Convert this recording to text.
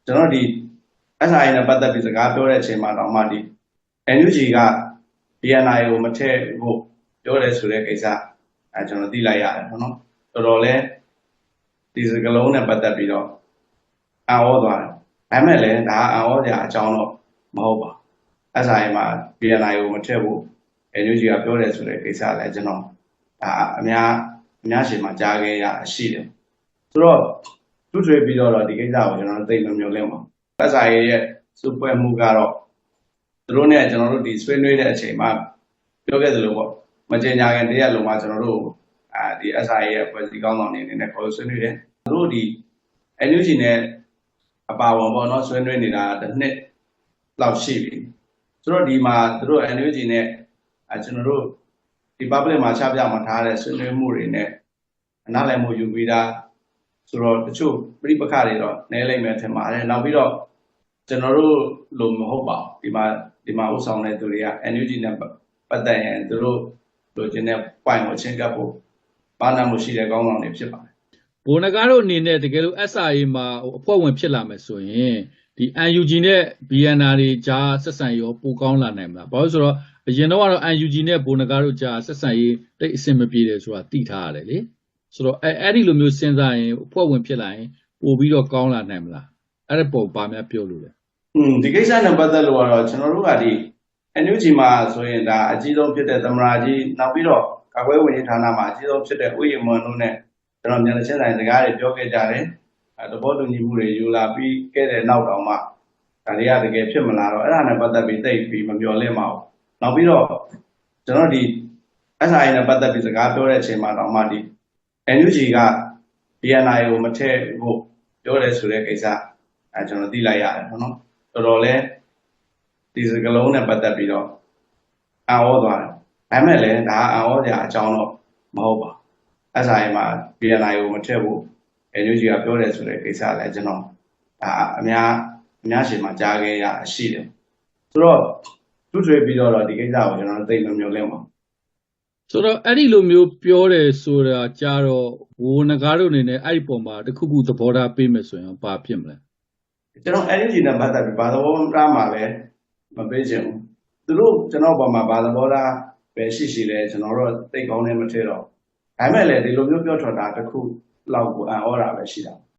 ကျွန်တော်ဒီ SI နဲ့ပတ်သက်ပြီးစကားပြောတဲ့အချိန်မှာတော့မှဒီ NUG က BNI ကိုမထည့်ဖို့ပြောတယ်ဆိုတဲ့ကိစ္စကျွန်တော်သိလိုက်ရတယ်ပေါ့နော်တော်တော်လဲဒီစကားလုံးနဲ့ပတ်သက်ပြီးတော့အံ့ဩသွားတယ်ဒါပေမဲ့လည်းဒါအံ့ဩစရာအကြောင်းတော့မဟုတ်ပါဘူး SI မှာ BNI ကိုမထည့်ဖို့ NUG ကပြောတယ်ဆိုတဲ့ကိစ္စလည်းကျွန်တော်ဒါအများရှင်းမှာကြားခဲ့ရရှိတယ်ဆိုတော့သူ့ထွေပြီးတော့ဒီကိစ္စကိုကျွန်တော်သိမမျိုးလင်းပါ SI ရဲ့စုဖွဲ့မှုကတော့သူတို့နဲ့ကျွန်တော်တို့ဒီဆွေးနွေးတဲ့အချိန်မှာပြောခဲ့သလိုပေါ့မကြေညာခင်တရက်လုံးမှာကျွန်တော်တို့ဒီ SI ရဲ့ဖွဲ့စည်းကောင်းဆောင်နေနဲ့ခေါ်ဆွေးနွေးတယ်သူတို့ဒီ NUG နဲ့အပါဝင်ပေါ့နော်ဆွေးနွေးနေတာတစ်နှစ်လောက်ရှိပြီဆိုတော့ဒီမှာသူတို့ NUG နဲ့ကျွန်တော်တို့ဒီ public မှာချပြမှာထားတဲ့ဆွေးနွေးမှုတွေနဲ့အနားလည်မှုယူပြီးသားဆိုတော့တချို့ပြိပခါတွေတော့နည်းလိမ့်မယ်ထင်ပါတယ်နောက်ပြီးတော့ကျွန်တော်တို့လိုမဟုတ်ပါဘူးဒီမှာဥဆောင်တဲ့သူတွေက NUG နဲ့ပတ်သက်ရင်သူတို့လိုချင်တဲ့ point ကိုချင်းကပ်ဖို့ပါဏမှုရှိတဲ့ကောင်းဆောင်တွေဖြစ်ပါတယ်ဘိုနဂါတို့အနေနဲ့တကယ်လို့ SIA မှာအဖွဲ့ဝင်ဖြစ်လာမယ်ဆိုရင်ဒီ NUG နဲ့ BNR တွေကြားဆက်ဆံရောပိုကောင်းလာနိုင်မလားဘာလို့ဆိုတော့အရင်တော့ NUG နဲ့ဘိုနဂါတို့ကြားဆက်ဆံရေးတိတ်အဆင်မပြေတယ်ဆိုတာသိထားရတယ်လေဆိုတော့အဲ့ဒီလိုမျိုးစဉ်းစားရင်အဖွဲ့ဝင်ဖြစ်လာရင်ပိုပြီးတော့ကောင်းလာနိုင်မလားအဲ့ဒီပုံပါများပြောလို့လေဒီကိစ္စနဲ့ပတ်သက်လို့ကတော့ကျွန်တော်တို့ကဒီ NUG မှာဆိုရင်ဒါအကြီးဆုံးဖြစ်တဲ့သမရာကြီးနောက်ပြီးတော့ကာကွယ်ဝင်ကြီးဌာနမှာအကြီးဆုံးဖြစ်တဲ့ဥယျာဉ်မွန်တို့နဲ့ကျွန်တော်မြန်ချင်းတိုင်းစကားတွေပြောခဲ့ကြတယ်သဘောတူညီမှုတွေယူလာပြီးခဲ့တဲ့နောက်တောင်မှဒါတွေကတကယ်ဖြစ်မလာတော့အဲ့ဒါနဲ့ပတ်သက်ပြီးသိပြီးမမျှော်လင့်ပါဘူးနောက်ပြီးတော့ကျွန်တော်ဒီ SI နဲ့ပတ်သက်ပြီးစကားပြောတဲ့အချိန်မှာတော့မှဒီ NUG က BNI ကိုမထည့်ဖို့ပြောတယ်ဆိုတဲ့ကိစ္စကျွန်တော်သိလိုက်ရတယ်ပေါ့နော်တော်တော်လဲဒီစကားလုံးနဲ့ပတ်သက်ပြီးတော့အံ့ဩသွားတယ်ဒါပေမဲ့လည်းဒါအံ့ဩစရာအကြောင်းတော့မဟုတ်ပါဘူး SI မှာ BNI ကိုမထည့်ဖို့ NUG ကပြောတယ်ဆိုတဲ့ကိစ္စလည်းကျွန်တော်ဒါအများရှင်းမှာကြားခဲ့ရရှိတယ်ဆိုတော့သူ့ထွေပြီးတော့ဒီကိစ္စကိုကျွန်တော်သိမမျိုးလင်းပါဆိုတော့အဲ့ဒီလိုမျိုးပြောတယ်ဆိုတာကြတော့ဘိုနဂါတို့အနေနဲ့အဲ့ဒီပုံမှာတခုခုသဘောထားပေးမယ်ဆိုရင်ဘာဖြစ်မလဲကျွန်တော် NUG နဲ့ပတ်သက်ပြီးဘာသဘောထားမှလည်းမပေးချင်ဘူးသူတို့ကျွန်တော်ပေါ်မှာဘာသဘောထားပဲရှိလဲကျွန်တော်တို့သိကောင်းနေမထည့်တော့ဒါပေမဲ့လည်းဒီလိုမျိုးပြောထွက်တာတခုလောက်ကိုအံ့ဩတာပဲရှိတာ